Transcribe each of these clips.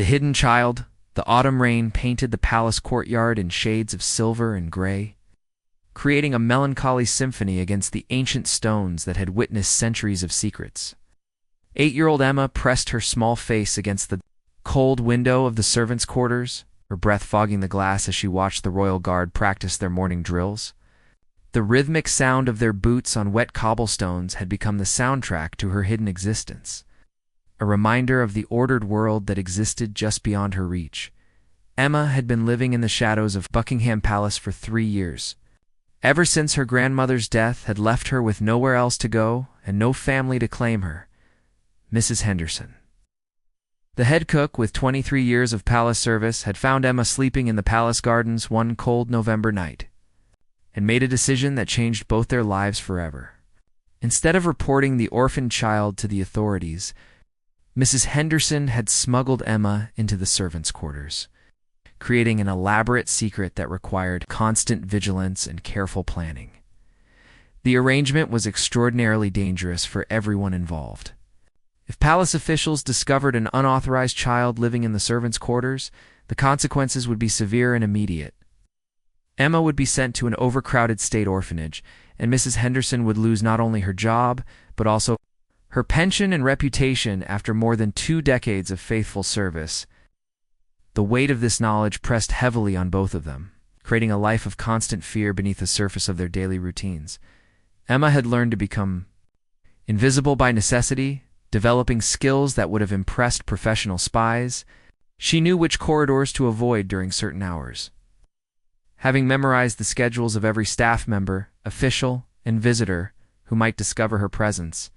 The hidden child, the autumn rain painted the palace courtyard in shades of silver and gray, creating a melancholy symphony against the ancient stones that had witnessed centuries of secrets. 8-year-old Emma pressed her small face against the cold window of the servants' quarters, her breath fogging the glass as she watched the royal guard practice their morning drills. The rhythmic sound of their boots on wet cobblestones had become the soundtrack to her hidden existence, a reminder of the ordered world that existed just beyond her reach. Emma had been living in the shadows of Buckingham Palace for 3 years. Ever since her grandmother's death had left her with nowhere else to go and no family to claim her. Mrs. Henderson, the head cook with 23 years of palace service, had found Emma sleeping in the palace gardens one cold November night, and made a decision that changed both their lives forever. Instead of reporting the orphaned child to the authorities, Mrs. Henderson had smuggled Emma into the servants' quarters, creating an elaborate secret that required constant vigilance and careful planning. The arrangement was extraordinarily dangerous for everyone involved. If palace officials discovered an unauthorized child living in the servants' quarters, the consequences would be severe and immediate. Emma would be sent to an overcrowded state orphanage, and Mrs. Henderson would lose not only her job, but also her pension and reputation after more than 2 decades of faithful service. The weight of this knowledge pressed heavily on both of them, creating a life of constant fear beneath the surface of their daily routines. Emma had learned to become invisible by necessity, developing skills that would have impressed professional spies. She knew which corridors to avoid during certain hours. Having memorized the schedules of every staff member, official, and visitor who might discover her presence,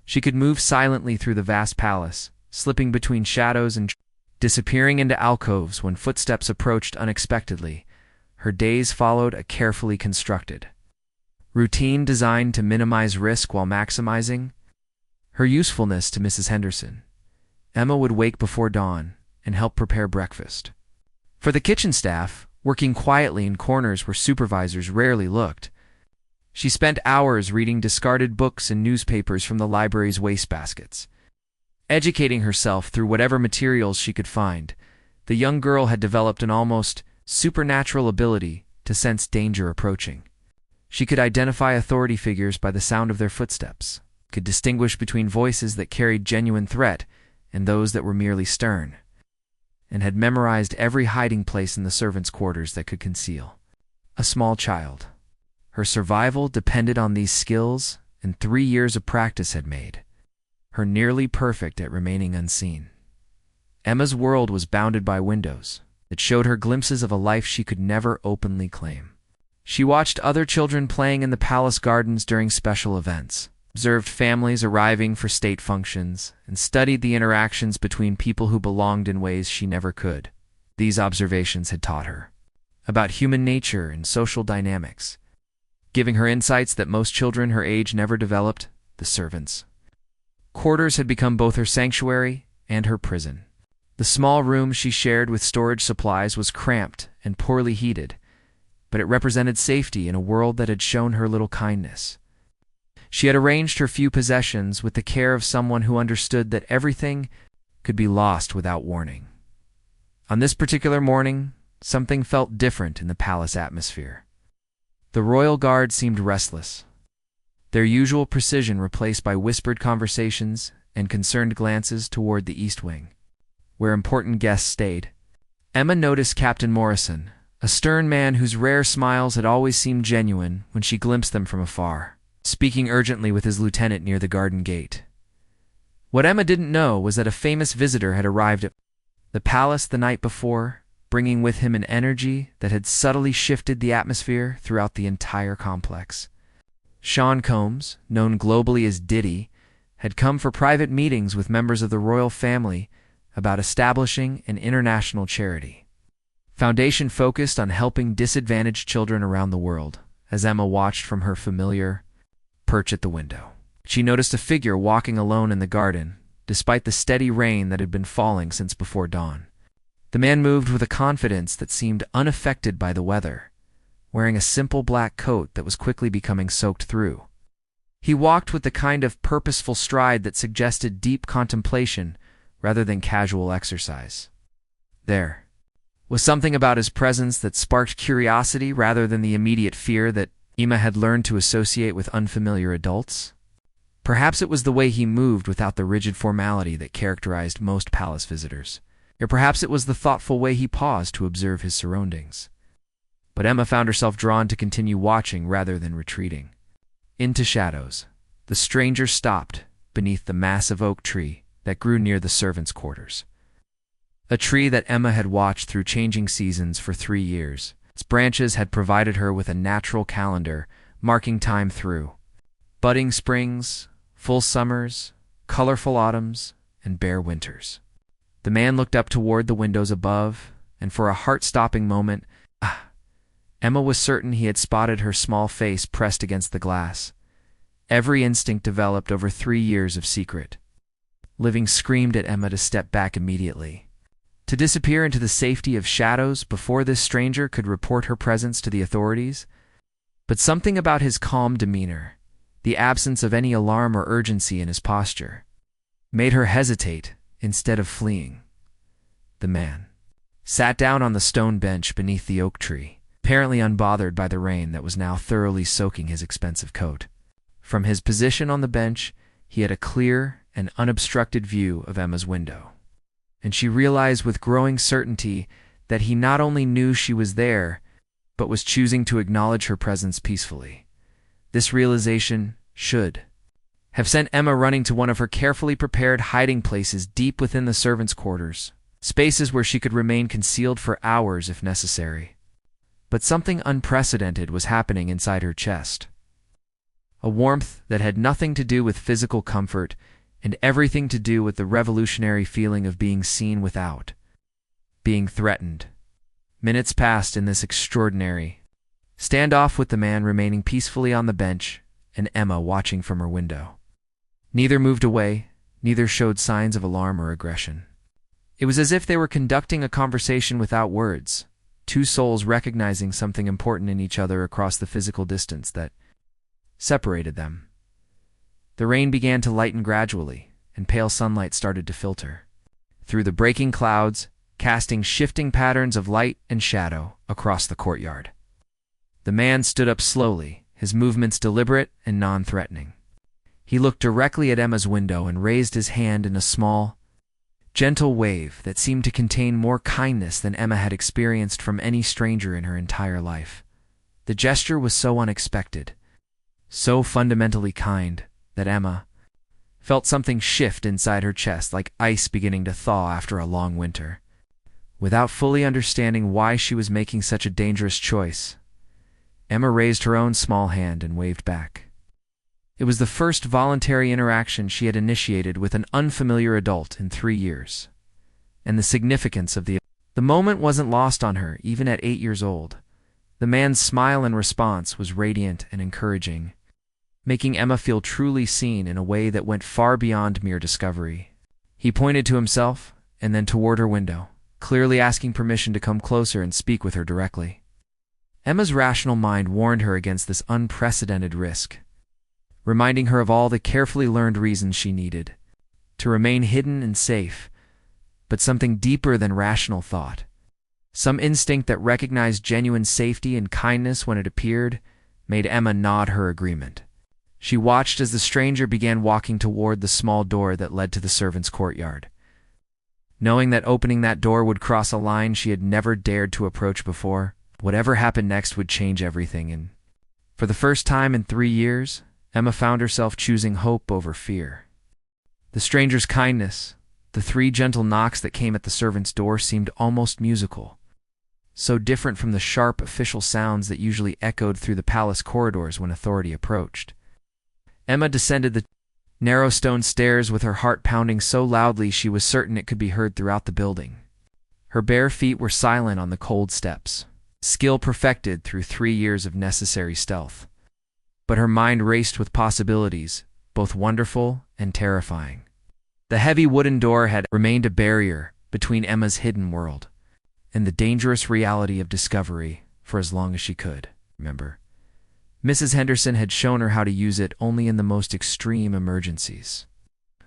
she could move silently through the vast palace, slipping between shadows and disappearing into alcoves when footsteps approached unexpectedly. Her days followed a carefully constructed routine designed to minimize risk while maximizing her usefulness to Mrs. Henderson. Emma would wake before dawn and help prepare breakfast. For the kitchen staff, working quietly in corners where supervisors rarely looked, she spent hours reading discarded books and newspapers from the library's wastebaskets. Educating herself through whatever materials she could find, the young girl had developed an almost supernatural ability to sense danger approaching. She could identify authority figures by the sound of their footsteps, could distinguish between voices that carried genuine threat and those that were merely stern, and had memorized every hiding place in the servants' quarters that could conceal a small child. Her survival depended on these skills, and 3 years of practice had made her nearly perfect at remaining unseen. Emma's world was bounded by windows that showed her glimpses of a life she could never openly claim. She watched other children playing in the palace gardens during special events, observed families arriving for state functions, and studied the interactions between people who belonged in ways she never could. These observations had taught her about human nature and social dynamics, giving her insights that most children her age never developed. The servants' quarters had become both her sanctuary and her prison. The small room she shared with storage supplies was cramped and poorly heated, but it represented safety in a world that had shown her little kindness. She had arranged her few possessions with the care of someone who understood that everything could be lost without warning. On this particular morning, something felt different in the palace atmosphere. The royal guard seemed restless, their usual precision replaced by whispered conversations and concerned glances toward the East Wing, where important guests stayed. Emma noticed Captain Morrison, a stern man whose rare smiles had always seemed genuine when she glimpsed them from afar, speaking urgently with his lieutenant near the garden gate. What Emma didn't know was that a famous visitor had arrived at the palace the night before, bringing with him an energy that had subtly shifted the atmosphere throughout the entire complex. Sean Combs, known globally as Diddy, had come for private meetings with members of the royal family about establishing an international charity foundation focused on helping disadvantaged children around the world. As Emma watched from her familiar perch at the window, she noticed a figure walking alone in the garden, despite the steady rain that had been falling since before dawn. The man moved with a confidence that seemed unaffected by the weather, wearing a simple black coat that was quickly becoming soaked through. He walked with the kind of purposeful stride that suggested deep contemplation rather than casual exercise. There was something about his presence that sparked curiosity rather than the immediate fear that Emma had learned to associate with unfamiliar adults. Perhaps it was the way he moved without the rigid formality that characterized most palace visitors. Or perhaps it was the thoughtful way he paused to observe his surroundings. But Emma found herself drawn to continue watching rather than retreating. Into shadows, the stranger stopped beneath the massive oak tree that grew near the servants' quarters. A tree that Emma had watched through changing seasons for 3 years. Its branches had provided her with a natural calendar, marking time through budding springs, full summers, colorful autumns, and bare winters. The man looked up toward the windows above, and for a heart-stopping moment, Emma was certain he had spotted her small face pressed against the glass. Every instinct developed over 3 years of secret living screamed at Emma to step back immediately, to disappear into the safety of shadows before this stranger could report her presence to the authorities. But something about his calm demeanor, the absence of any alarm or urgency in his posture, made her hesitate instead of fleeing. The man sat down on the stone bench beneath the oak tree, apparently unbothered by the rain that was now thoroughly soaking his expensive coat. From his position on the bench, he had a clear and unobstructed view of Emma's window, and she realized with growing certainty that he not only knew she was there, but was choosing to acknowledge her presence peacefully. This realization should have sent Emma running to one of her carefully prepared hiding places deep within the servants' quarters, spaces where she could remain concealed for hours if necessary. But something unprecedented was happening inside her chest. A warmth that had nothing to do with physical comfort and everything to do with the revolutionary feeling of being seen without being threatened. Minutes passed in this extraordinary standoff, with the man remaining peacefully on the bench and Emma watching from her window. Neither moved away, neither showed signs of alarm or aggression. It was as if they were conducting a conversation without words, two souls recognizing something important in each other across the physical distance that separated them. The rain began to lighten gradually, and pale sunlight started to filter through the breaking clouds, casting shifting patterns of light and shadow across the courtyard. The man stood up slowly, his movements deliberate and non-threatening. He looked directly at Emma's window and raised his hand in a small, gentle wave that seemed to contain more kindness than Emma had experienced from any stranger in her entire life. The gesture was so unexpected, so fundamentally kind, that Emma felt something shift inside her chest, like ice beginning to thaw after a long winter. Without fully understanding why she was making such a dangerous choice, Emma raised her own small hand and waved back. It was the first voluntary interaction she had initiated with an unfamiliar adult in 3 years, and the significance of the moment wasn't lost on her, even at 8 years old. The man's smile in response was radiant and encouraging, making Emma feel truly seen in a way that went far beyond mere discovery. He pointed to himself and then toward her window, clearly asking permission to come closer and speak with her directly. Emma's rational mind warned her against this unprecedented risk, reminding her of all the carefully learned reasons she needed to remain hidden and safe. But something deeper than rational thought, some instinct that recognized genuine safety and kindness when it appeared, made Emma nod her agreement. She watched as the stranger began walking toward the small door that led to the servants' courtyard, knowing that opening that door would cross a line she had never dared to approach before. Whatever happened next would change everything, and for the first time in 3 years, Emma found herself choosing hope over fear. The stranger's kindness, the 3 gentle knocks that came at the servants' door, seemed almost musical, so different from the sharp official sounds that usually echoed through the palace corridors when authority approached. Emma descended the narrow stone stairs with her heart pounding so loudly she was certain it could be heard throughout the building. Her bare feet were silent on the cold steps, skill perfected through 3 years of necessary stealth. But her mind raced with possibilities, both wonderful and terrifying. The heavy wooden door had remained a barrier between Emma's hidden world and the dangerous reality of discovery for as long as she could remember. Mrs. Henderson had shown her how to use it only in the most extreme emergencies,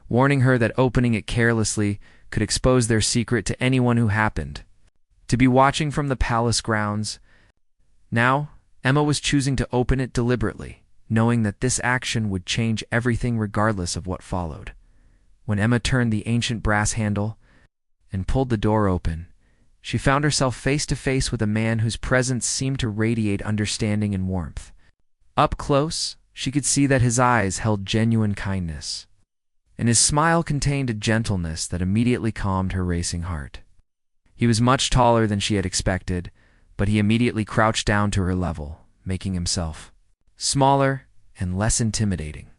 warning her that opening it carelessly could expose their secret to anyone who happened to be watching from the palace grounds. Now, Emma was choosing to open it deliberately, knowing that this action would change everything regardless of what followed. When Emma turned the ancient brass handle and pulled the door open, she found herself face to face with a man whose presence seemed to radiate understanding and warmth. Up close, she could see that his eyes held genuine kindness, and his smile contained a gentleness that immediately calmed her racing heart. He was much taller than she had expected, but he immediately crouched down to her level, making himself smaller and less intimidating.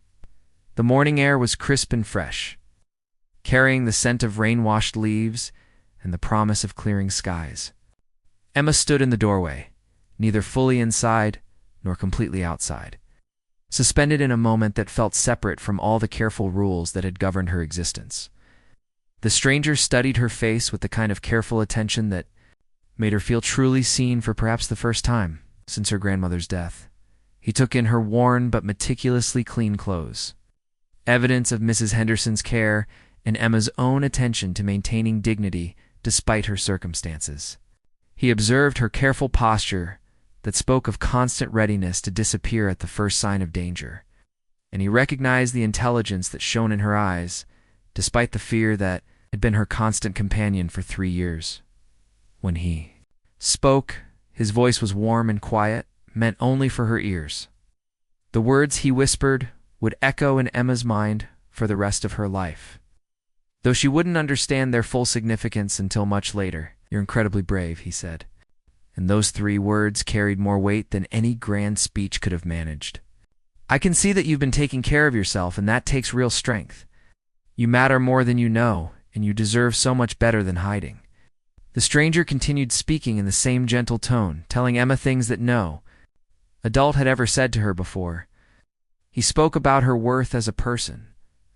The morning air was crisp and fresh, carrying the scent of rain-washed leaves and the promise of clearing skies. Emma stood in the doorway, neither fully inside nor completely outside, suspended in a moment that felt separate from all the careful rules that had governed her existence. The stranger studied her face with the kind of careful attention that made her feel truly seen for perhaps the first time since her grandmother's death. He took in her worn but meticulously clean clothes, evidence of Mrs. Henderson's care and Emma's own attention to maintaining dignity despite her circumstances. He observed her careful posture that spoke of constant readiness to disappear at the first sign of danger, and he recognized the intelligence that shone in her eyes, despite the fear that had been her constant companion for 3 years. When he spoke, his voice was warm and quiet, meant only for her ears. The words he whispered would echo in Emma's mind for the rest of her life, though she wouldn't understand their full significance until much later. "You're incredibly brave," he said, and those 3 words carried more weight than any grand speech could have managed. "I can see that you've been taking care of yourself, and that takes real strength. You matter more than you know, and you deserve so much better than hiding." The stranger continued speaking in the same gentle tone, telling Emma things that no adult had ever said to her before. He spoke about her worth as a person,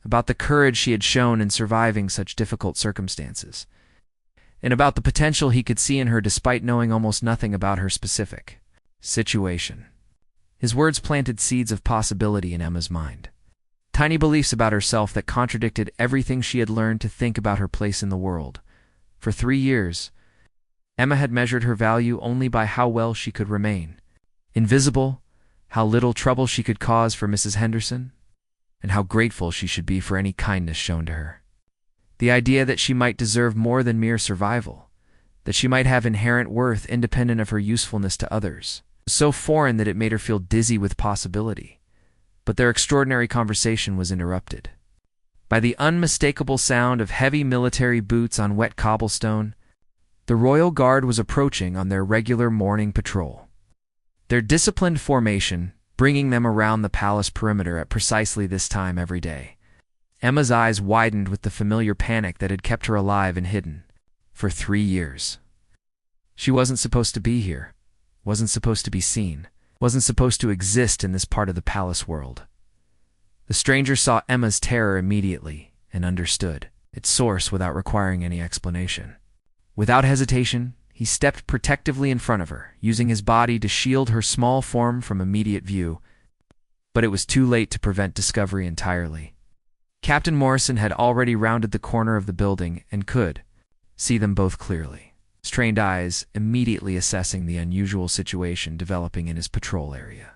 about the courage she had shown in surviving such difficult circumstances, and about the potential he could see in her despite knowing almost nothing about her specific situation. His words planted seeds of possibility in Emma's mind, tiny beliefs about herself that contradicted everything she had learned to think about her place in the world. For 3 years, Emma had measured her value only by how well she could remain invisible, how little trouble she could cause for Mrs. Henderson, and how grateful she should be for any kindness shown to her. The idea that she might deserve more than mere survival, that she might have inherent worth independent of her usefulness to others, was so foreign that it made her feel dizzy with possibility. But their extraordinary conversation was interrupted by the unmistakable sound of heavy military boots on wet cobblestone. The Royal Guard was approaching on their regular morning patrol, their disciplined formation bringing them around the palace perimeter at precisely this time every day. Emma's eyes widened with the familiar panic that had kept her alive and hidden for 3 years. She wasn't supposed to be here, wasn't supposed to be seen, wasn't supposed to exist in this part of the palace world. The stranger saw Emma's terror immediately and understood its source without requiring any explanation. Without hesitation, he stepped protectively in front of her, using his body to shield her small form from immediate view. But it was too late to prevent discovery entirely. Captain Morrison had already rounded the corner of the building and could see them both clearly, his trained eyes immediately assessing the unusual situation developing in his patrol area.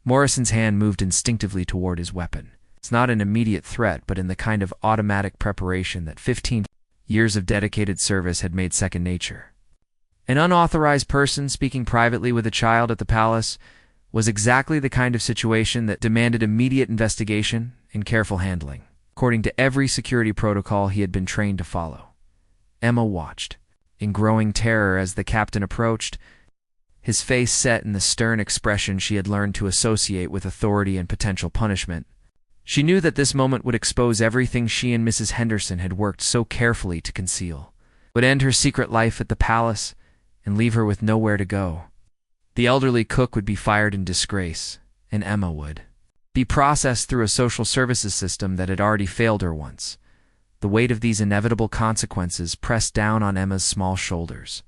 Morrison's hand moved instinctively toward his weapon. It's not an immediate threat, but in the kind of automatic preparation that 15 years of dedicated service had made second nature. An unauthorized person speaking privately with a child at the palace was exactly the kind of situation that demanded immediate investigation and careful handling, according to every security protocol he had been trained to follow. Emma watched, in growing terror as the captain approached, his face set in the stern expression she had learned to associate with authority and potential punishment. She knew that this moment would expose everything she and Mrs. Henderson had worked so carefully to conceal, would end her secret life at the palace, and leave her with nowhere to go. The elderly cook would be fired in disgrace, and Emma would be processed through a social services system that had already failed her once. The weight of these inevitable consequences pressed down on Emma's small shoulders,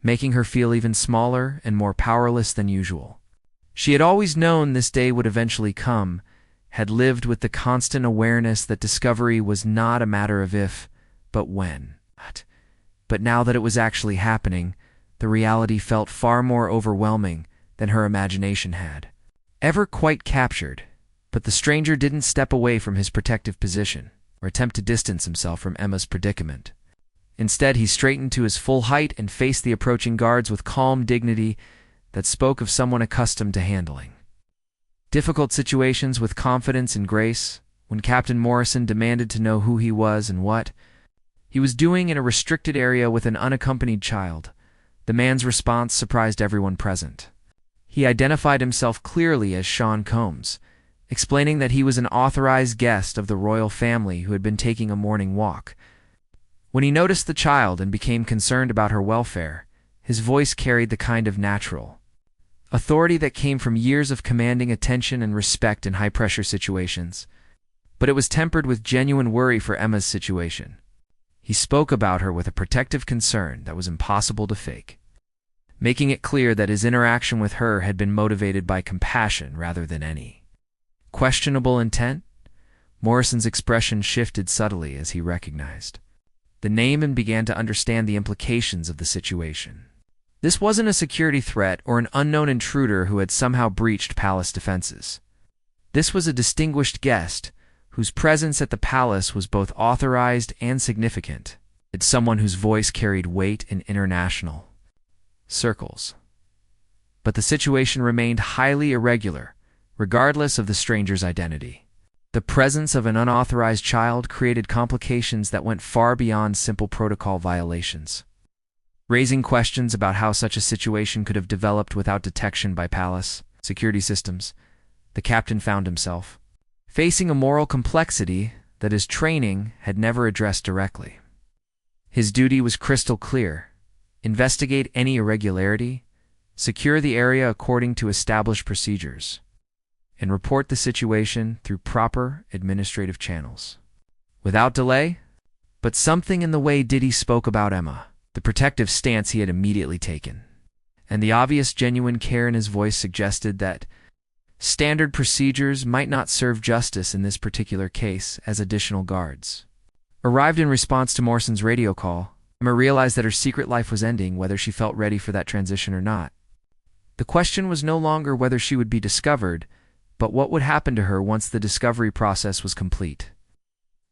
making her feel even smaller and more powerless than usual. She had always known this day would eventually come, had lived with the constant awareness that discovery was not a matter of if, but when. But now that it was actually happening, the reality felt far more overwhelming than her imagination had ever quite captured. But the stranger didn't step away from his protective position or attempt to distance himself from Emma's predicament. Instead, he straightened to his full height and faced the approaching guards with calm dignity that spoke of someone accustomed to handling difficult situations with confidence and grace. When Captain Morrison demanded to know who he was and what he was doing in a restricted area with an unaccompanied child, the man's response surprised everyone present. He identified himself clearly as Sean Combs, explaining that he was an authorized guest of the royal family who had been taking a morning walk. When he noticed the child and became concerned about her welfare, his voice carried the kind of natural authority that came from years of commanding attention and respect in high-pressure situations. But it was tempered with genuine worry for Emma's situation. He spoke about her with a protective concern that was impossible to fake, making it clear that his interaction with her had been motivated by compassion rather than any questionable intent. Morrison's expression shifted subtly as he recognized the name and began to understand the implications of the situation. This wasn't a security threat or an unknown intruder who had somehow breached palace defenses. This was a distinguished guest whose presence at the palace was both authorized and significant. It's someone whose voice carried weight in international circles. But the situation remained highly irregular, regardless of the stranger's identity. The presence of an unauthorized child created complications that went far beyond simple protocol violations, raising questions about how such a situation could have developed without detection by palace security systems. The captain found himself facing a moral complexity that his training had never addressed directly. His duty was crystal clear: investigate any irregularity, secure the area according to established procedures, and report the situation through proper administrative channels without delay. But something in the way Diddy spoke about Emma, the protective stance he had immediately taken, and the obvious genuine care in his voice suggested that standard procedures might not serve justice in this particular case. As additional guards arrived in response to Morrison's radio call, Emma realized that her secret life was ending, whether she felt ready for that transition or not. The question was no longer whether she would be discovered, but what would happen to her once the discovery process was complete.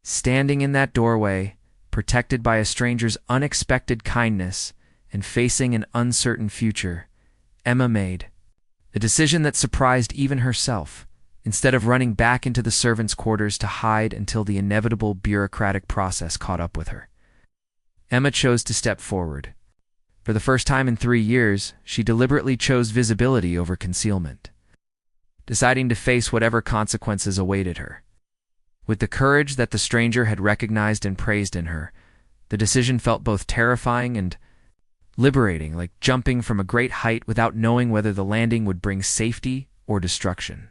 Standing in that doorway, protected by a stranger's unexpected kindness and facing an uncertain future, Emma made a decision that surprised even herself. Instead of running back into the servants' quarters to hide until the inevitable bureaucratic process caught up with her, Emma chose to step forward. For the first time in 3 years, she deliberately chose visibility over concealment, deciding to face whatever consequences awaited her. With the courage that the stranger had recognized and praised in her, the decision felt both terrifying and liberating, like jumping from a great height without knowing whether the landing would bring safety or destruction.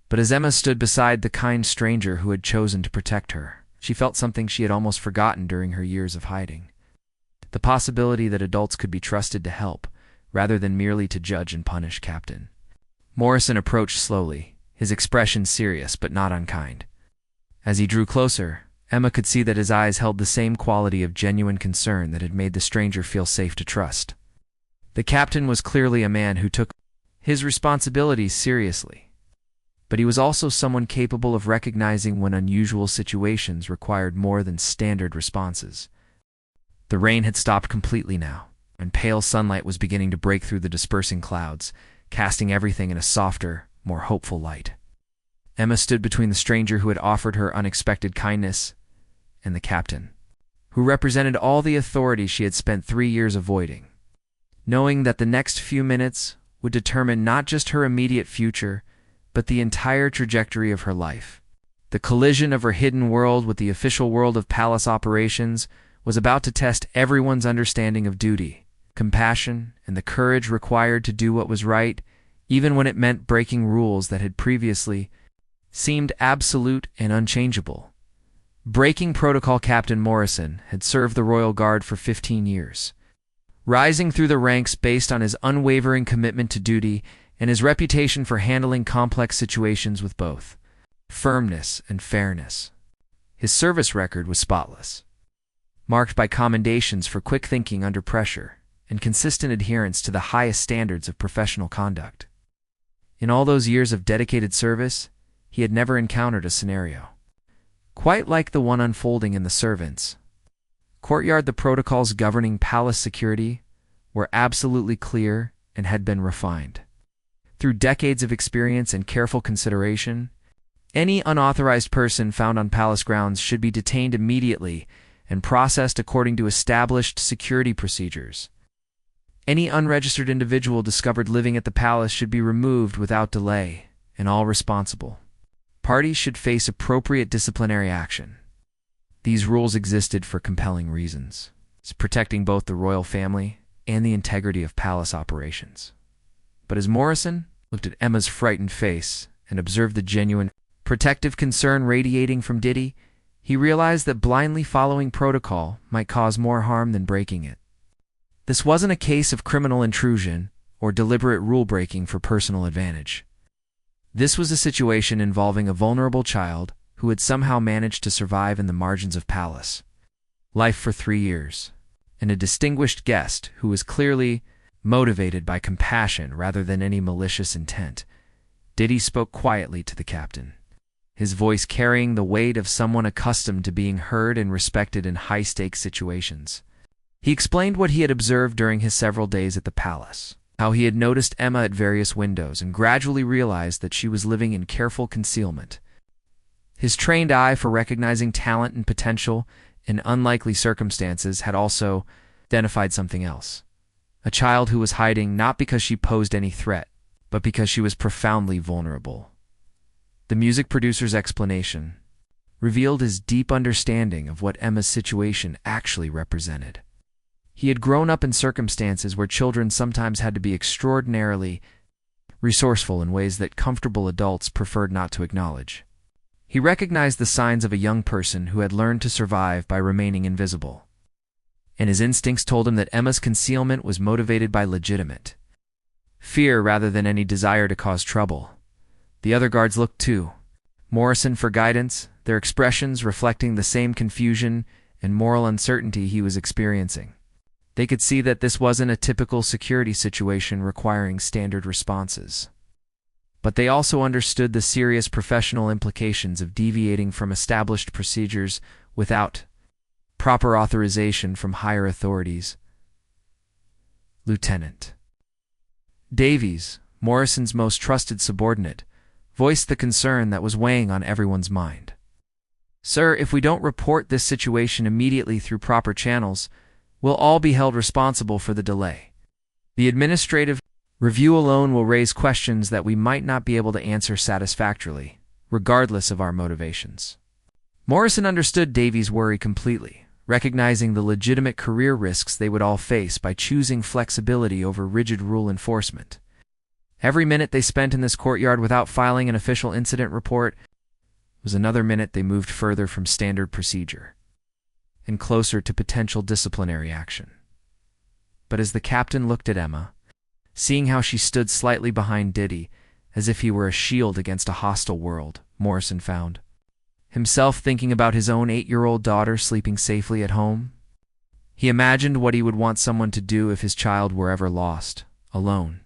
But as Emma stood beside the kind stranger who had chosen to protect her, she felt something she had almost forgotten during her years of hiding: the possibility that adults could be trusted to help, rather than merely to judge and punish. Captain Morrison approached slowly, his expression serious but not unkind. As he drew closer, Emma could see that his eyes held the same quality of genuine concern that had made the stranger feel safe to trust. The captain was clearly a man who took his responsibilities seriously, but he was also someone capable of recognizing when unusual situations required more than standard responses. The rain had stopped completely now, and pale sunlight was beginning to break through the dispersing clouds, casting everything in a softer, more hopeful light. Emma stood between the stranger who had offered her unexpected kindness and the captain, who represented all the authority she had spent 3 years avoiding, knowing that the next few minutes would determine not just her immediate future, but the entire trajectory of her life. The collision of her hidden world with the official world of palace operations was about to test everyone's understanding of duty, compassion, and the courage required to do what was right, even when it meant breaking rules that had previously seemed absolute and unchangeable. Breaking protocol. Captain Morrison had served the Royal Guard for 15 years, rising through the ranks based on his unwavering commitment to duty and his reputation for handling complex situations with both firmness and fairness. His service record was spotless, marked by commendations for quick thinking under pressure and consistent adherence to the highest standards of professional conduct. In all those years of dedicated service, he had never encountered a scenario quite like the one unfolding in the servants' courtyard. The protocols governing palace security were absolutely clear and had been refined. Through decades of experience and careful consideration, any unauthorized person found on palace grounds should be detained immediately and processed according to established security procedures. Any unregistered individual discovered living at the palace should be removed without delay, and all responsible parties should face appropriate disciplinary action. These rules existed for compelling reasons, protecting both the royal family and the integrity of palace operations. But as Morrison looked at Emma's frightened face and observed the genuine protective concern radiating from Diddy, he realized that blindly following protocol might cause more harm than breaking it. This wasn't a case of criminal intrusion or deliberate rule-breaking for personal advantage. This was a situation involving a vulnerable child who had somehow managed to survive in the margins of palace life for 3 years, and a distinguished guest who was clearly motivated by compassion rather than any malicious intent. Diddy spoke quietly to the captain, his voice carrying the weight of someone accustomed to being heard and respected in high-stakes situations. He explained what he had observed during his several days at the palace, how he had noticed Emma at various windows and gradually realized that she was living in careful concealment. His trained eye for recognizing talent and potential in unlikely circumstances had also identified something else. A child who was hiding not because she posed any threat, but because she was profoundly vulnerable. The music producer's explanation revealed his deep understanding of what Emma's situation actually represented. He had grown up in circumstances where children sometimes had to be extraordinarily resourceful in ways that comfortable adults preferred not to acknowledge. He recognized the signs of a young person who had learned to survive by remaining invisible, and his instincts told him that Emma's concealment was motivated by legitimate fear rather than any desire to cause trouble. The other guards looked too, Morrison for guidance, their expressions reflecting the same confusion and moral uncertainty he was experiencing. They could see that this wasn't a typical security situation requiring standard responses. But they also understood the serious professional implications of deviating from established procedures without proper authorization from higher authorities. Lieutenant Davies, Morrison's most trusted subordinate, voiced the concern that was weighing on everyone's mind. "Sir, if we don't report this situation immediately through proper channels, we'll all be held responsible for the delay. The administrative review alone will raise questions that we might not be able to answer satisfactorily, regardless of our motivations." Morrison understood Davies' worry completely, recognizing the legitimate career risks they would all face by choosing flexibility over rigid rule enforcement. Every minute they spent in this courtyard without filing an official incident report was another minute they moved further from standard procedure and closer to potential disciplinary action. But as the captain looked at Emma, seeing how she stood slightly behind Diddy, as if he were a shield against a hostile world, Morrison found himself thinking about his own 8-year-old daughter sleeping safely at home. He imagined what he would want someone to do if his child were ever lost, alone,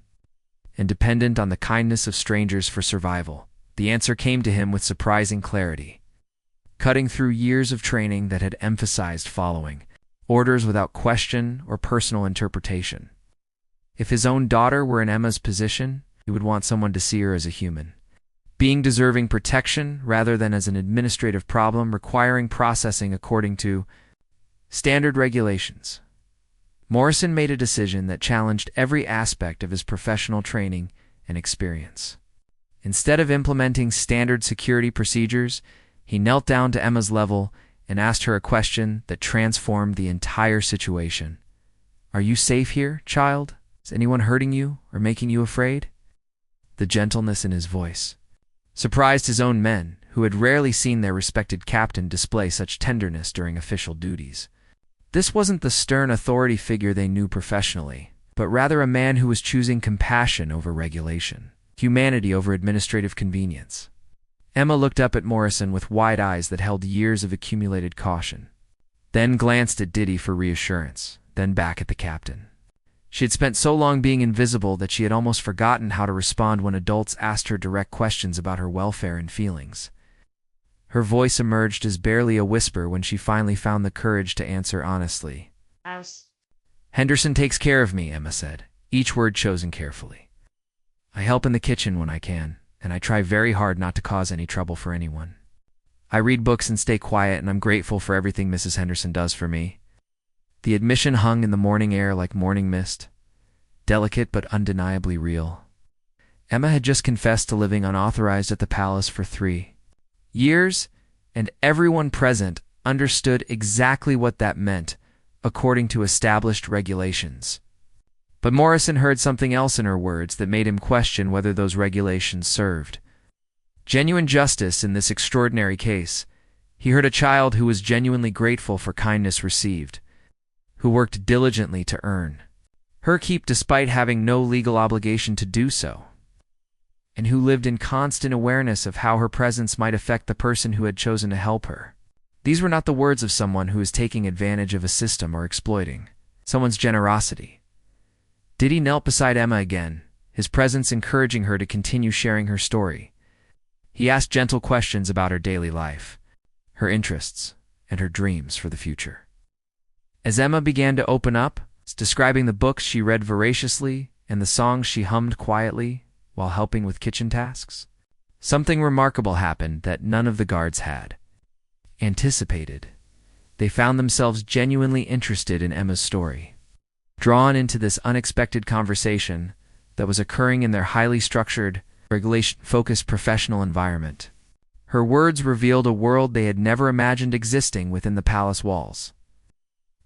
and dependent on the kindness of strangers for survival. The answer came to him with surprising clarity, cutting through years of training that had emphasized following orders without question or personal interpretation. If his own daughter were in Emma's position, he would want someone to see her as a human, being deserving protection rather than as an administrative problem requiring processing according to standard regulations. Morrison made a decision that challenged every aspect of his professional training and experience. Instead of implementing standard security procedures, he knelt down to Emma's level and asked her a question that transformed the entire situation. "Are you safe here, child? Is anyone hurting you or making you afraid?" The gentleness in his voice surprised his own men, who had rarely seen their respected captain display such tenderness during official duties. This wasn't the stern authority figure they knew professionally, but rather a man who was choosing compassion over regulation, humanity over administrative convenience. Emma looked up at Morrison with wide eyes that held years of accumulated caution. then glanced at Diddy for reassurance, then back at the captain. She had spent so long being invisible that she had almost forgotten how to respond when adults asked her direct questions about her welfare and feelings. Her voice emerged as barely a whisper when she finally found the courage to answer honestly. "Henderson takes care of me," Emma said, each word chosen carefully. "I help in the kitchen when I can, and I try very hard not to cause any trouble for anyone. I read books and stay quiet, and I'm grateful for everything Mrs. Henderson does for me." The admission hung in the morning air like morning mist, delicate but undeniably real. Emma had just confessed to living unauthorized at the palace for 3 years, and everyone present understood exactly what that meant, according to established regulations. But Morrison heard something else in her words that made him question whether those regulations served genuine justice in this extraordinary case. He heard a child who was genuinely grateful for kindness received, who worked diligently to earn her keep despite having no legal obligation to do so, and who lived in constant awareness of how her presence might affect the person who had chosen to help her. These were not the words of someone who is taking advantage of a system or exploiting someone's generosity. Diddy knelt beside Emma again, his presence encouraging her to continue sharing her story. He asked gentle questions about her daily life, her interests, and her dreams for the future. As Emma began to open up, describing the books she read voraciously and the songs she hummed quietly while helping with kitchen tasks, something remarkable happened that none of the guards had anticipated. They found themselves genuinely interested in Emma's story, drawn into this unexpected conversation that was occurring in their highly structured, regulation-focused professional environment. Her words revealed a world they had never imagined existing within the palace walls.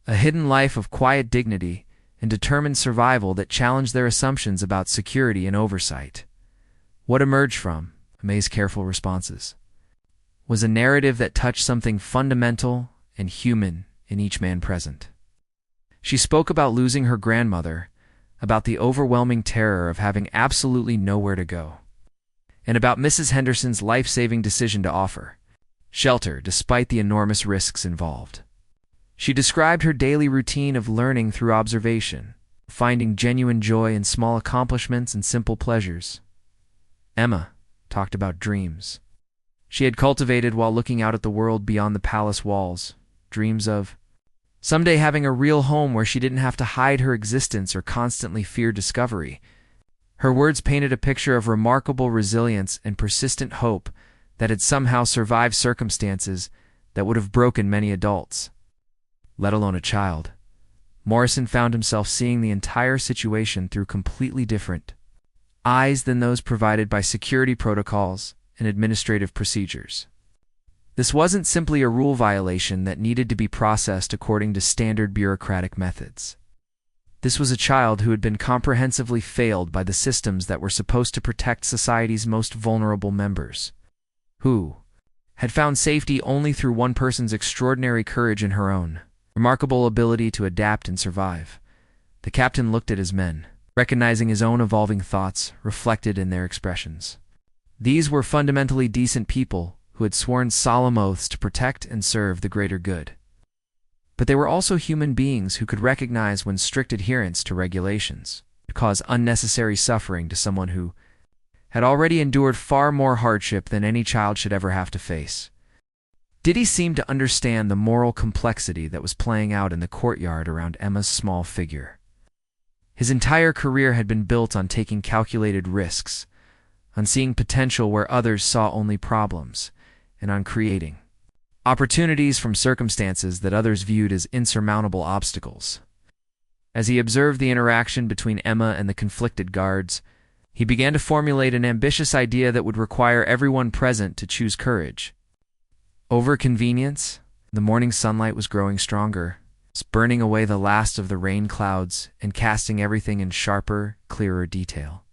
A hidden life of quiet dignity and determined survival that challenged their assumptions about security and oversight. What emerged from May's careful responses was a narrative that touched something fundamental and human in each man present. She spoke about losing her grandmother, about the overwhelming terror of having absolutely nowhere to go, and about Mrs. Henderson's life-saving decision to offer shelter despite the enormous risks involved. She described her daily routine of learning through observation, finding genuine joy in small accomplishments and simple pleasures. Emma talked about dreams she had cultivated while looking out at the world beyond the palace walls, dreams of someday having a real home where she didn't have to hide her existence or constantly fear discovery. Her words painted a picture of remarkable resilience and persistent hope that had somehow survived circumstances that would have broken many adults, let alone a child. Morrison found himself seeing the entire situation through completely different eyes than those provided by security protocols and administrative procedures. This wasn't simply a rule violation that needed to be processed according to standard bureaucratic methods. This was a child who had been comprehensively failed by the systems that were supposed to protect society's most vulnerable members, who had found safety only through one person's extraordinary courage and her own remarkable ability to adapt and survive. The captain looked at his men, recognizing his own evolving thoughts reflected in their expressions. These were fundamentally decent people who had sworn solemn oaths to protect and serve the greater good. But they were also human beings who could recognize when strict adherence to regulations could cause unnecessary suffering to someone who had already endured far more hardship than any child should ever have to face. Diddy seemed to understand the moral complexity that was playing out in the courtyard around Emma's small figure. His entire career had been built on taking calculated risks, on seeing potential where others saw only problems, and on creating opportunities from circumstances that others viewed as insurmountable obstacles. As he observed the interaction between Emma and the conflicted guards, he began to formulate an ambitious idea that would require everyone present to choose courage over convenience. The morning sunlight was growing stronger, burning away the last of the rain clouds and casting everything in sharper, clearer detail.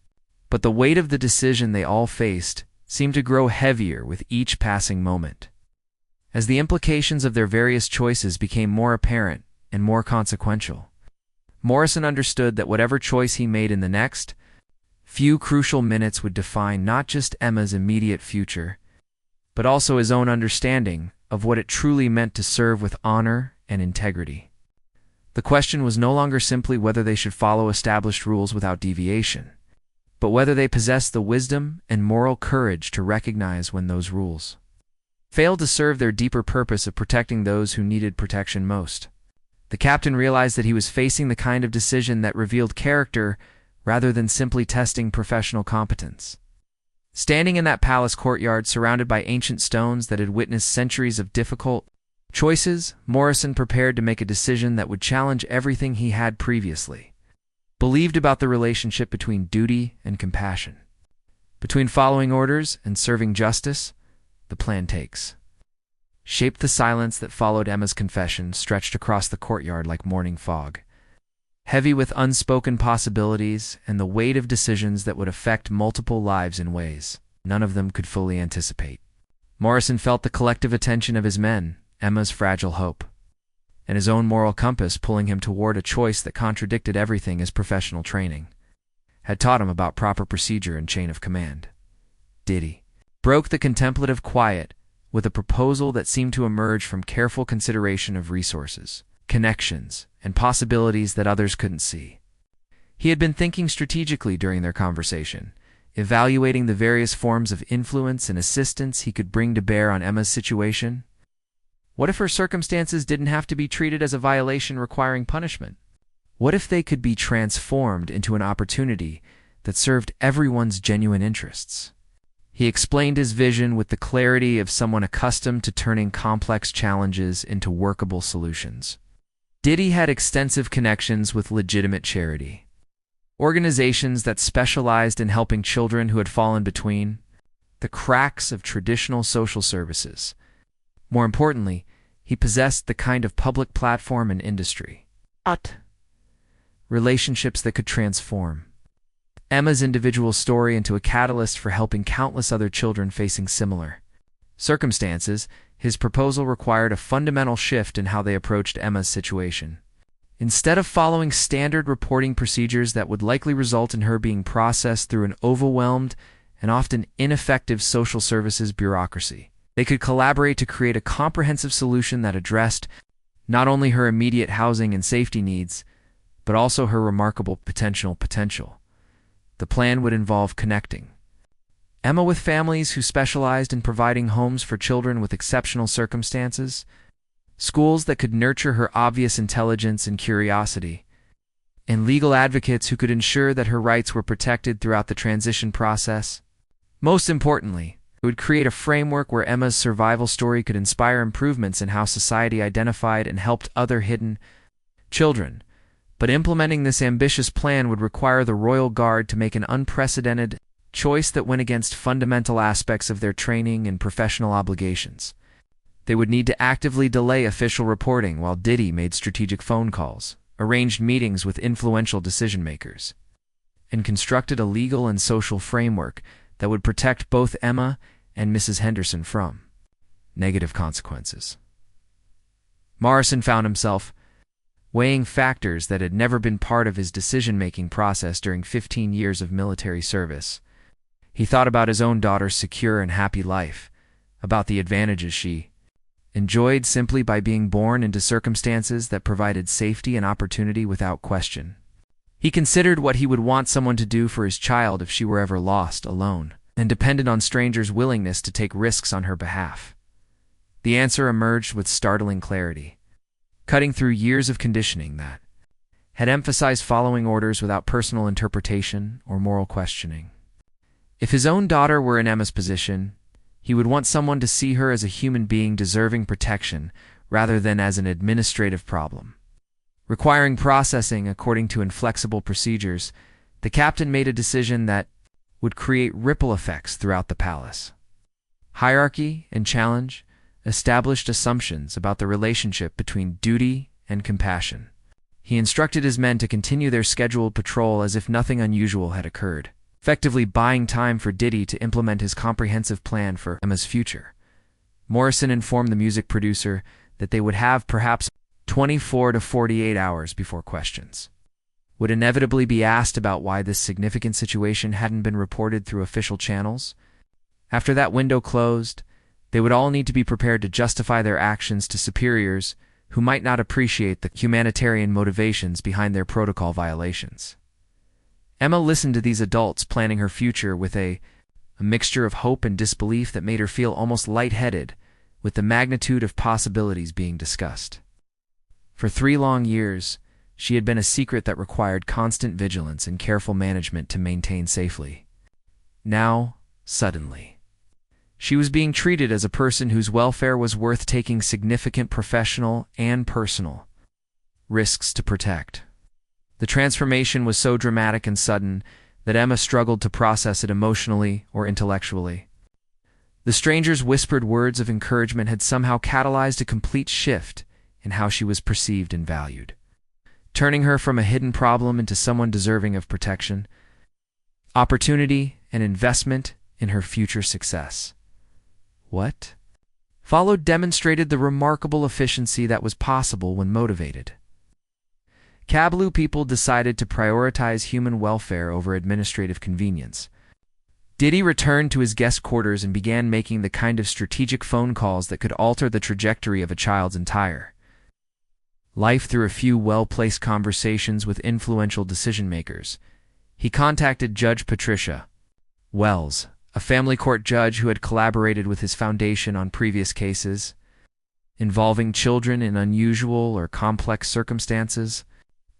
But the weight of the decision they all faced seemed to grow heavier with each passing moment. As the implications of their various choices became more apparent and more consequential, Morrison understood that whatever choice he made in the next few crucial minutes would define not just Emma's immediate future, but also his own understanding of what it truly meant to serve with honor and integrity. The question was no longer simply whether they should follow established rules without deviation, but whether they possessed the wisdom and moral courage to recognize when those rules failed to serve their deeper purpose of protecting those who needed protection most. The captain realized that he was facing the kind of decision that revealed character rather than simply testing professional competence. Standing in that palace courtyard surrounded by ancient stones that had witnessed centuries of difficult choices, Morrison prepared to make a decision that would challenge everything he had previously believed about the relationship between duty and compassion. Between following orders and serving justice, the plan shaped the silence that followed Emma's confession, stretched across the courtyard like morning fog, heavy with unspoken possibilities and the weight of decisions that would affect multiple lives in ways none of them could fully anticipate. Morrison felt the collective attention of his men, Emma's fragile hope, and his own moral compass pulling him toward a choice that contradicted everything his professional training had taught him about proper procedure and chain of command. Diddy broke the contemplative quiet with a proposal that seemed to emerge from careful consideration of resources, connections, and possibilities that others couldn't see. He had been thinking strategically during their conversation, evaluating the various forms of influence and assistance he could bring to bear on Emma's situation. What if her circumstances didn't have to be treated as a violation requiring punishment? What if they could be transformed into an opportunity that served everyone's genuine interests? He explained his vision with the clarity of someone accustomed to turning complex challenges into workable solutions. Diddy had extensive connections with legitimate charity organizations that specialized in helping children who had fallen between the cracks of traditional social services. More importantly, he possessed the kind of public platform and industry relationships that could transform Emma's individual story into a catalyst for helping countless other children facing similar circumstances. His proposal required a fundamental shift in how they approached Emma's situation. Instead of following standard reporting procedures that would likely result in her being processed through an overwhelmed and often ineffective social services bureaucracy, they could collaborate to create a comprehensive solution that addressed not only her immediate housing and safety needs, but also her remarkable potential. The plan would involve connecting Emma with families who specialized in providing homes for children with exceptional circumstances, schools that could nurture her obvious intelligence and curiosity, and legal advocates who could ensure that her rights were protected throughout the transition process. Most importantly, it would create a framework where Emma's survival story could inspire improvements in how society identified and helped other hidden children. But implementing this ambitious plan would require the Royal Guard to make an unprecedented choice that went against fundamental aspects of their training and professional obligations. They would need to actively delay official reporting while Diddy made strategic phone calls, arranged meetings with influential decision-makers, and constructed a legal and social framework that would protect both Emma and Mrs. Henderson from negative consequences. Morrison found himself weighing factors that had never been part of his decision-making process during 15 years of military service. He thought about his own daughter's secure and happy life, about the advantages she enjoyed simply by being born into circumstances that provided safety and opportunity without question. He considered what he would want someone to do for his child if she were ever lost, alone, and depended on strangers' willingness to take risks on her behalf. The answer emerged with startling clarity, cutting through years of conditioning that had emphasized following orders without personal interpretation or moral questioning. If his own daughter were in Emma's position, he would want someone to see her as a human being deserving protection rather than as an administrative problem. Requiring processing according to inflexible procedures, the captain made a decision that would create ripple effects throughout the palace. Hierarchy and challenge established assumptions about the relationship between duty and compassion. He instructed his men to continue their scheduled patrol as if nothing unusual had occurred, effectively buying time for Diddy to implement his comprehensive plan for Emma's future. Morrison informed the music producer that they would have perhaps 24 to 48 hours before questions would inevitably be asked about why this significant situation hadn't been reported through official channels. After that window closed, they would all need to be prepared to justify their actions to superiors who might not appreciate the humanitarian motivations behind their protocol violations. Emma listened to these adults planning her future with a mixture of hope and disbelief that made her feel almost lightheaded with the magnitude of possibilities being discussed. For 3 long years, she had been a secret that required constant vigilance and careful management to maintain safely. Now, suddenly, she was being treated as a person whose welfare was worth taking significant professional and personal risks to protect. The transformation was so dramatic and sudden that Emma struggled to process it emotionally or intellectually. The stranger's whispered words of encouragement had somehow catalyzed a complete shift in how she was perceived and valued, turning her from a hidden problem into someone deserving of protection, opportunity, and investment in her future success. What followed demonstrated the remarkable efficiency that was possible when motivated. Kablu people decided to prioritize human welfare over administrative convenience. Diddy returned to his guest quarters and began making the kind of strategic phone calls that could alter the trajectory of a child's entire life through a few well-placed conversations with influential decision-makers. He contacted Judge Patricia Wells, a family court judge who had collaborated with his foundation on previous cases involving children in unusual or complex circumstances.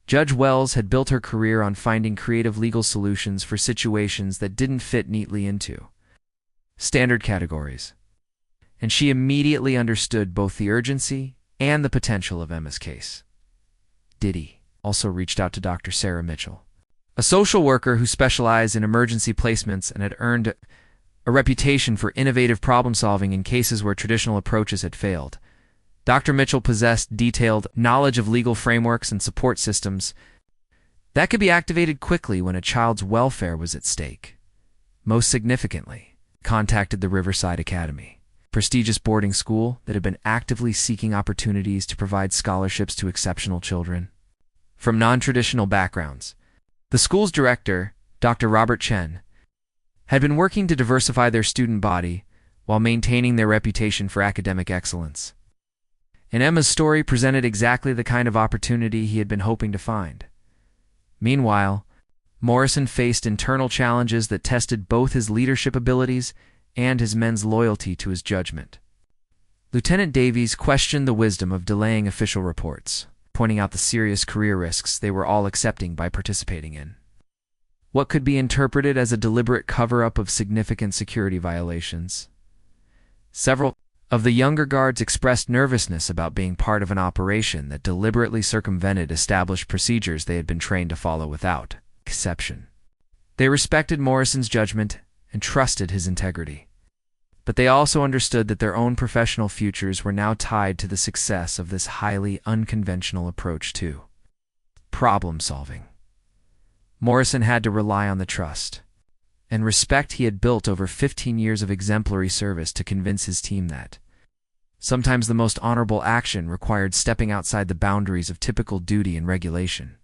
Judge Wells had built her career on finding creative legal solutions for situations that didn't fit neatly into standard categories, and she immediately understood both the urgency and the potential of Emma's case. Diddy also reached out to Dr. Sarah Mitchell, a social worker who specialized in emergency placements and had earned a reputation for innovative problem-solving in cases where traditional approaches had failed. Dr. Mitchell possessed detailed knowledge of legal frameworks and support systems that could be activated quickly when a child's welfare was at stake. Most significantly, contacted the Riverside Academy, a prestigious boarding school that had been actively seeking opportunities to provide scholarships to exceptional children from non-traditional backgrounds. The school's director, Dr. Robert Chen, had been working to diversify their student body while maintaining their reputation for academic excellence. And Emma's story presented exactly the kind of opportunity he had been hoping to find. Meanwhile, Morrison faced internal challenges that tested both his leadership abilities and his men's loyalty to his judgment. Lieutenant Davies questioned the wisdom of delaying official reports, pointing out the serious career risks they were all accepting by participating in what could be interpreted as a deliberate cover-up of significant security violations. Several of the younger guards expressed nervousness about being part of an operation that deliberately circumvented established procedures they had been trained to follow without exception. They respected Morrison's judgment and trusted his integrity, but they also understood that their own professional futures were now tied to the success of this highly unconventional approach to problem-solving. Morrison had to rely on the trust and respect he had built over 15 years of exemplary service to convince his team that sometimes the most honorable action required stepping outside the boundaries of typical duty and regulation.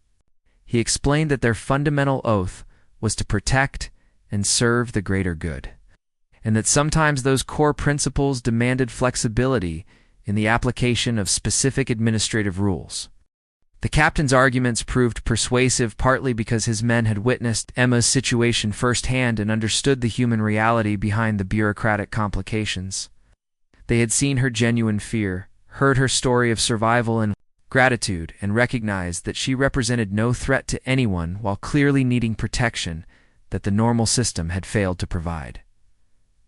He explained that their fundamental oath was to protect and serve the greater good, and that sometimes those core principles demanded flexibility in the application of specific administrative rules. The captain's arguments proved persuasive partly because his men had witnessed Emma's situation firsthand and understood the human reality behind the bureaucratic complications. They had seen her genuine fear, heard her story of survival and gratitude, and recognized that she represented no threat to anyone while clearly needing protection that the normal system had failed to provide.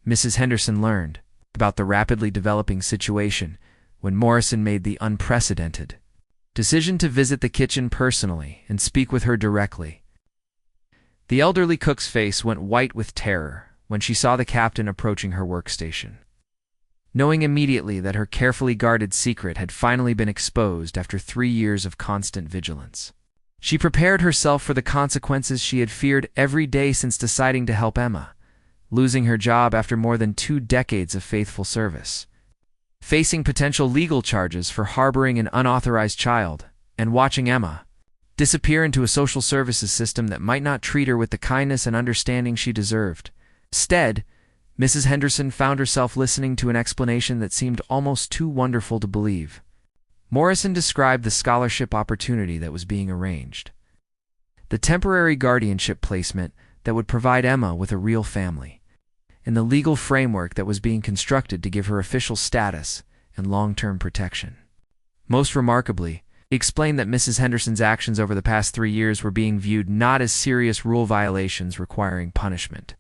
Mrs. Henderson learned about the rapidly developing situation when Morrison made the unprecedented decision to visit the kitchen personally and speak with her directly. The elderly cook's face went white with terror when she saw the captain approaching her workstation, knowing immediately that her carefully guarded secret had finally been exposed after 3 years of constant vigilance. She prepared herself for the consequences she had feared every day since deciding to help Emma, losing her job after more than 2 decades of faithful service, facing potential legal charges for harboring an unauthorized child, and watching Emma disappear into a social services system that might not treat her with the kindness and understanding she deserved. Instead, Mrs. Henderson found herself listening to an explanation that seemed almost too wonderful to believe. Morrison described the scholarship opportunity that was being arranged. The temporary guardianship placement that would provide Emma with a real family, and the legal framework that was being constructed to give her official status and long-term protection. Most remarkably, he explained that Mrs. Henderson's actions over the past 3 years were being viewed not as serious rule violations requiring punishment,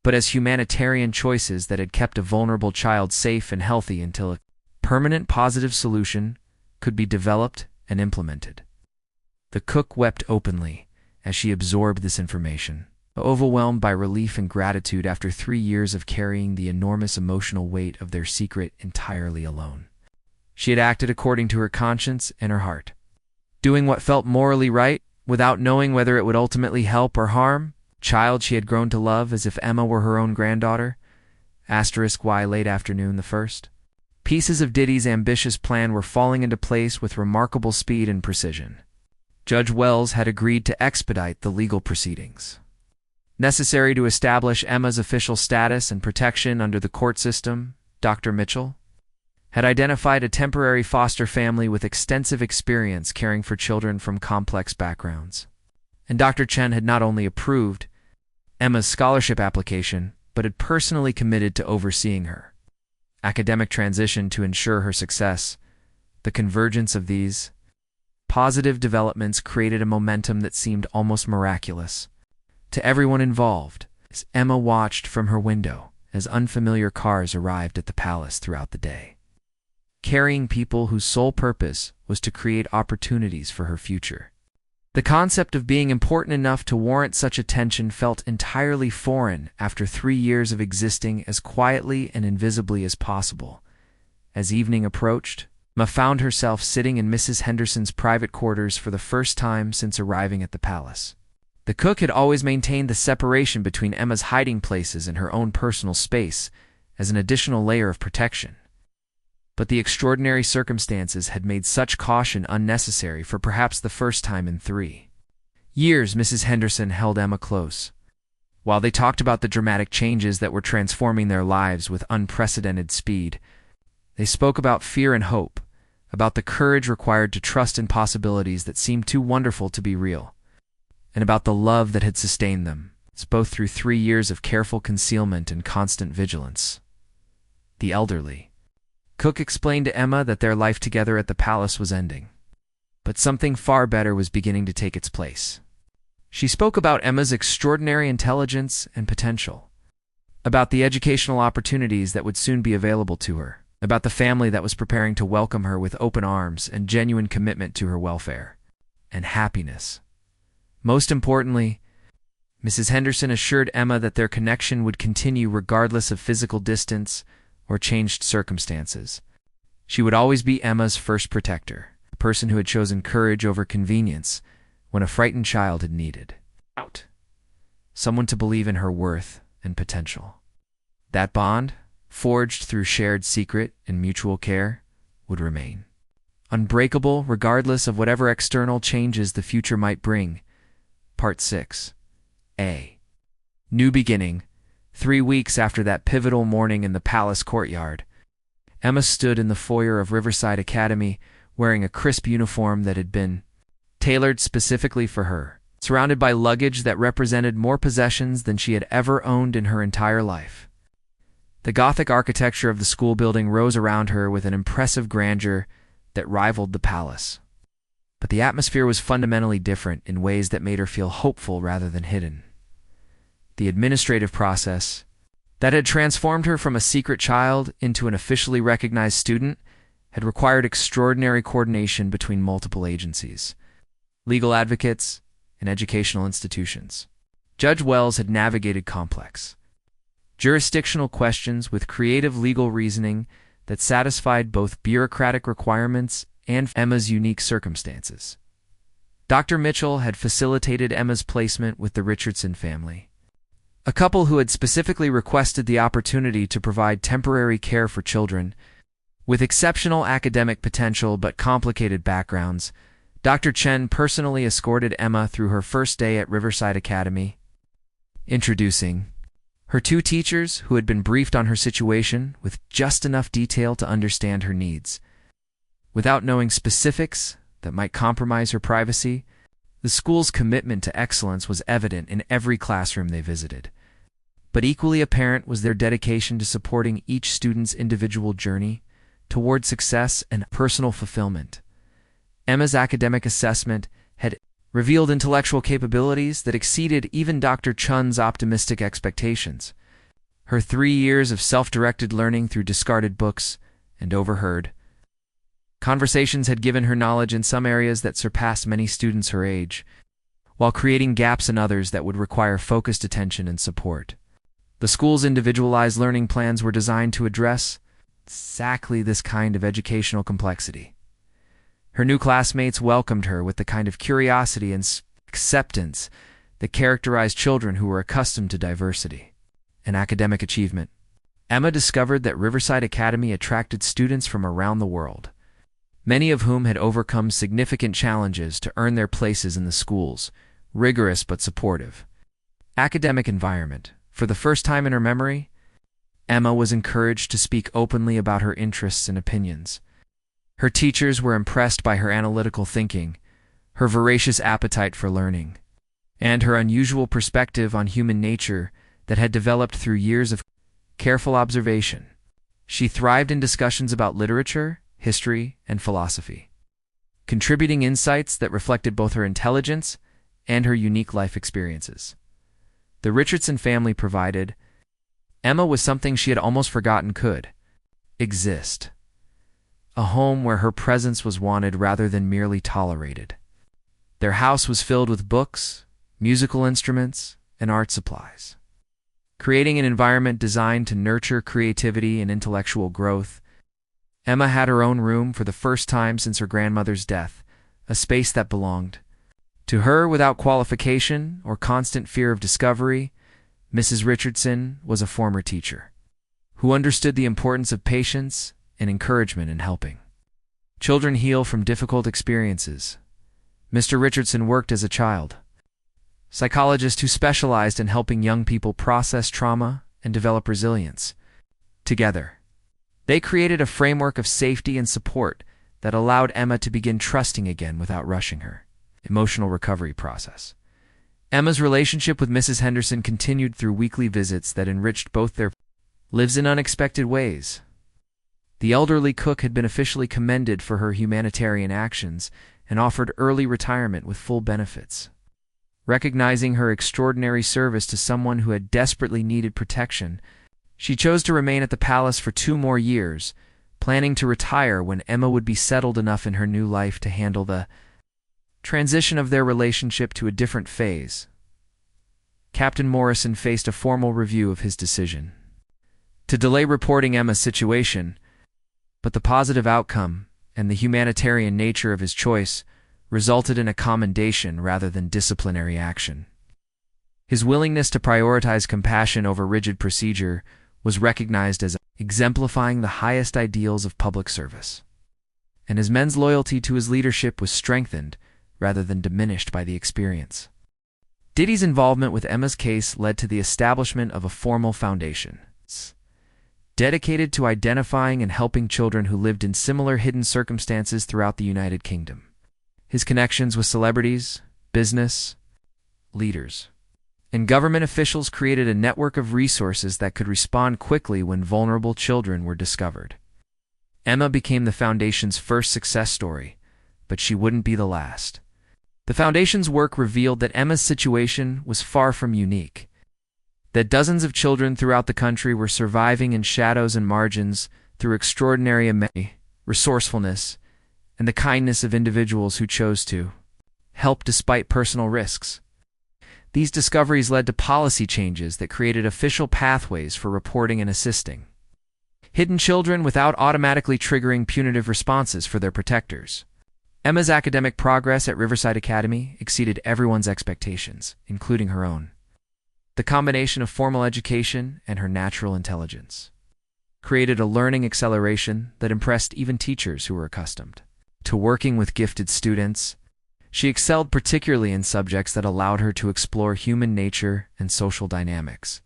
but as humanitarian choices that had kept a vulnerable child safe and healthy until a permanent positive solution could be developed and implemented. The cook wept openly as she absorbed this information, overwhelmed by relief and gratitude after 3 years of carrying the enormous emotional weight of their secret entirely alone. She had acted according to her conscience and her heart, doing what felt morally right without knowing whether it would ultimately help or harm the child she had grown to love as if Emma were her own granddaughter. *Y late afternoon the 1st. Pieces of Diddy's ambitious plan were falling into place with remarkable speed and precision. Judge Wells had agreed to expedite the legal proceedings necessary to establish Emma's official status and protection under the court system. Dr. Mitchell had identified a temporary foster family with extensive experience caring for children from complex backgrounds. And Dr. Chen had not only approved Emma's scholarship application, but had personally committed to overseeing her academic transition to ensure her success. The convergence of these positive developments created a momentum that seemed almost miraculous to everyone involved as Emma watched from her window as unfamiliar cars arrived at the palace throughout the day, carrying people whose sole purpose was to create opportunities for her future. The concept of being important enough to warrant such attention felt entirely foreign after 3 years of existing as quietly and invisibly as possible. As evening approached, Emma found herself sitting in Mrs. Henderson's private quarters for the first time since arriving at the palace. The cook had always maintained the separation between Emma's hiding places and her own personal space as an additional layer of protection. But the extraordinary circumstances had made such caution unnecessary for perhaps the first time in 3 years. Mrs. Henderson held Emma close, while they talked about the dramatic changes that were transforming their lives with unprecedented speed. They spoke about fear and hope, about the courage required to trust in possibilities that seemed too wonderful to be real, and about the love that had sustained them, both through 3 years of careful concealment and constant vigilance. The elderly cook explained to Emma that their life together at the palace was ending, but something far better was beginning to take its place. She spoke about Emma's extraordinary intelligence and potential, about the educational opportunities that would soon be available to her, about the family that was preparing to welcome her with open arms and genuine commitment to her welfare and happiness. Most importantly, Mrs. Henderson assured Emma that their connection would continue regardless of physical distance or changed circumstances. She would always be Emma's first protector, the person who had chosen courage over convenience when a frightened child had needed someone to believe in her worth and potential. That bond, forged through shared secret and mutual care, would remain unbreakable regardless of whatever external changes the future might bring. Part 6. A New Beginning. 3 weeks after that pivotal morning in the palace courtyard, Emma stood in the foyer of Riverside Academy wearing a crisp uniform that had been tailored specifically for her, surrounded by luggage that represented more possessions than she had ever owned in her entire life. The Gothic architecture of the school building rose around her with an impressive grandeur that rivaled the palace. But the atmosphere was fundamentally different in ways that made her feel hopeful rather than hidden. The administrative process that had transformed her from a secret child into an officially recognized student had required extraordinary coordination between multiple agencies, legal advocates, and educational institutions. Judge Wells had navigated complex jurisdictional questions with creative legal reasoning that satisfied both bureaucratic requirements and Emma's unique circumstances. Dr. Mitchell had facilitated Emma's placement with the Richardson family, a couple who had specifically requested the opportunity to provide temporary care for children with exceptional academic potential but complicated backgrounds. Dr. Chen personally escorted Emma through her first day at Riverside Academy, introducing her 2 teachers who had been briefed on her situation with just enough detail to understand her needs. Without knowing specifics that might compromise her privacy, the school's commitment to excellence was evident in every classroom they visited. But equally apparent was their dedication to supporting each student's individual journey toward success and personal fulfillment. Emma's academic assessment had revealed intellectual capabilities that exceeded even Dr. Chun's optimistic expectations. Her 3 years of self-directed learning through discarded books and overheard conversations had given her knowledge in some areas that surpassed many students her age, while creating gaps in others that would require focused attention and support. The school's individualized learning plans were designed to address exactly this kind of educational complexity. Her new classmates welcomed her with the kind of curiosity and acceptance that characterized children who were accustomed to diversity and academic achievement. Emma discovered that Riverside Academy attracted students from around the world, many of whom had overcome significant challenges to earn their places in the school's rigorous but supportive academic environment. For the first time in her memory, Emma was encouraged to speak openly about her interests and opinions. Her teachers were impressed by her analytical thinking, her voracious appetite for learning, and her unusual perspective on human nature that had developed through years of careful observation. She thrived in discussions about literature, history, and philosophy, contributing insights that reflected both her intelligence and her unique life experiences. The Richardson family provided Emma with something she had almost forgotten could exist: a home where her presence was wanted rather than merely tolerated. Their house was filled with books, musical instruments, and art supplies, creating an environment designed to nurture creativity and intellectual growth. Emma had her own room for the first time since her grandmother's death, a space that belonged to her without qualification or constant fear of discovery. Mrs. Richardson was a former teacher who understood the importance of patience and encouragement in helping children heal from difficult experiences. Mr. Richardson worked as a child psychologist who specialized in helping young people process trauma and develop resilience. Together, they created a framework of safety and support that allowed Emma to begin trusting again without rushing her emotional recovery process. Emma's relationship with Mrs. Henderson continued through weekly visits that enriched both their lives in unexpected ways. The elderly cook had been officially commended for her humanitarian actions and offered early retirement with full benefits. Recognizing her extraordinary service to someone who had desperately needed protection, she chose to remain at the palace for 2 more years, planning to retire when Emma would be settled enough in her new life to handle the transition of their relationship to a different phase. Captain Morrison faced a formal review of his decision to delay reporting Emma's situation, but the positive outcome and the humanitarian nature of his choice resulted in a commendation rather than disciplinary action. His willingness to prioritize compassion over rigid procedure was recognized as exemplifying the highest ideals of public service, and his men's loyalty to his leadership was strengthened rather than diminished by the experience. Diddy's involvement with Emma's case led to the establishment of a formal foundation dedicated to identifying and helping children who lived in similar hidden circumstances throughout the United Kingdom. His connections with celebrities, business leaders, and government officials created a network of resources that could respond quickly when vulnerable children were discovered. Emma became the Foundation's first success story, but she wouldn't be the last. The Foundation's work revealed that Emma's situation was far from unique, that dozens of children throughout the country were surviving in shadows and margins through extraordinary resourcefulness and the kindness of individuals who chose to help despite personal risks. These discoveries led to policy changes that created official pathways for reporting and assisting hidden children without automatically triggering punitive responses for their protectors. Emma's academic progress at Riverside Academy exceeded everyone's expectations, including her own. The combination of formal education and her natural intelligence created a learning acceleration that impressed even teachers who were accustomed to working with gifted students. She excelled particularly in subjects that allowed her to explore human nature and social dynamics,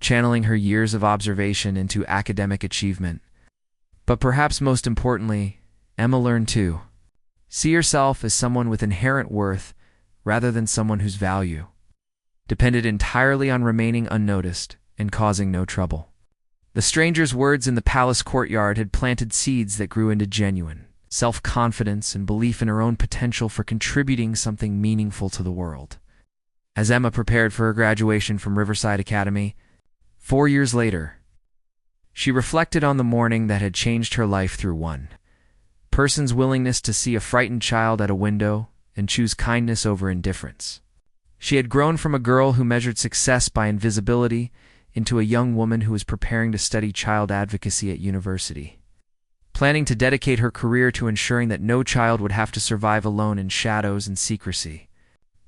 channeling her years of observation into academic achievement. But perhaps most importantly, Emma learned to see herself as someone with inherent worth rather than someone whose value depended entirely on remaining unnoticed and causing no trouble. The stranger's words in the palace courtyard had planted seeds that grew into genuine self-confidence and belief in her own potential for contributing something meaningful to the world. As Emma prepared for her graduation from Riverside Academy, 4 years later, she reflected on the morning that had changed her life through one person's willingness to see a frightened child at a window and choose kindness over indifference. She had grown from a girl who measured success by invisibility into a young woman who was preparing to study child advocacy at university, planning to dedicate her career to ensuring that no child would have to survive alone in shadows and secrecy.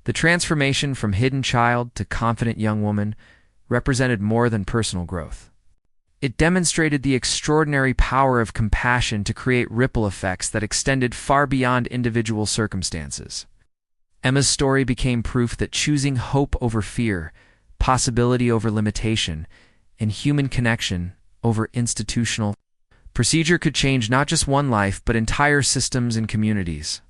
The transformation from hidden child to confident young woman represented more than personal growth. It demonstrated the extraordinary power of compassion to create ripple effects that extended far beyond individual circumstances. Emma's story became proof that choosing hope over fear, possibility over limitation, and human connection over institutional procedure could change not just one life, but entire systems and communities.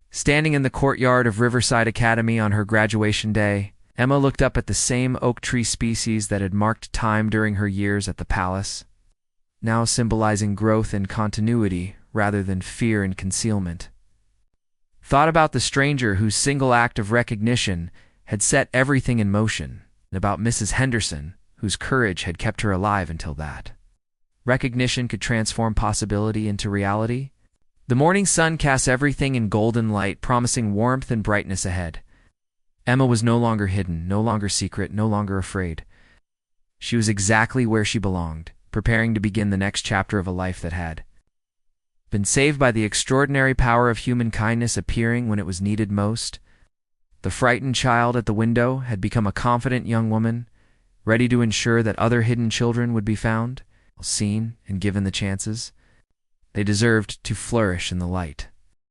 Standing in the courtyard of Riverside Academy on her graduation day, Emma looked up at the same oak tree species that had marked time during her years at the palace, now symbolizing growth and continuity rather than fear and concealment. Thought about the stranger whose single act of recognition had set everything in motion, and about Mrs. Henderson, whose courage had kept her alive until that recognition could transform possibility into reality. The morning sun cast everything in golden light, promising warmth and brightness ahead. Emma was no longer hidden, no longer secret, no longer afraid. She was exactly where she belonged, preparing to begin the next chapter of a life that had been saved by the extraordinary power of human kindness appearing when it was needed most. The frightened child at the window had become a confident young woman, ready to ensure that other hidden children would be found, seen, and given the chances they deserved to flourish in the light.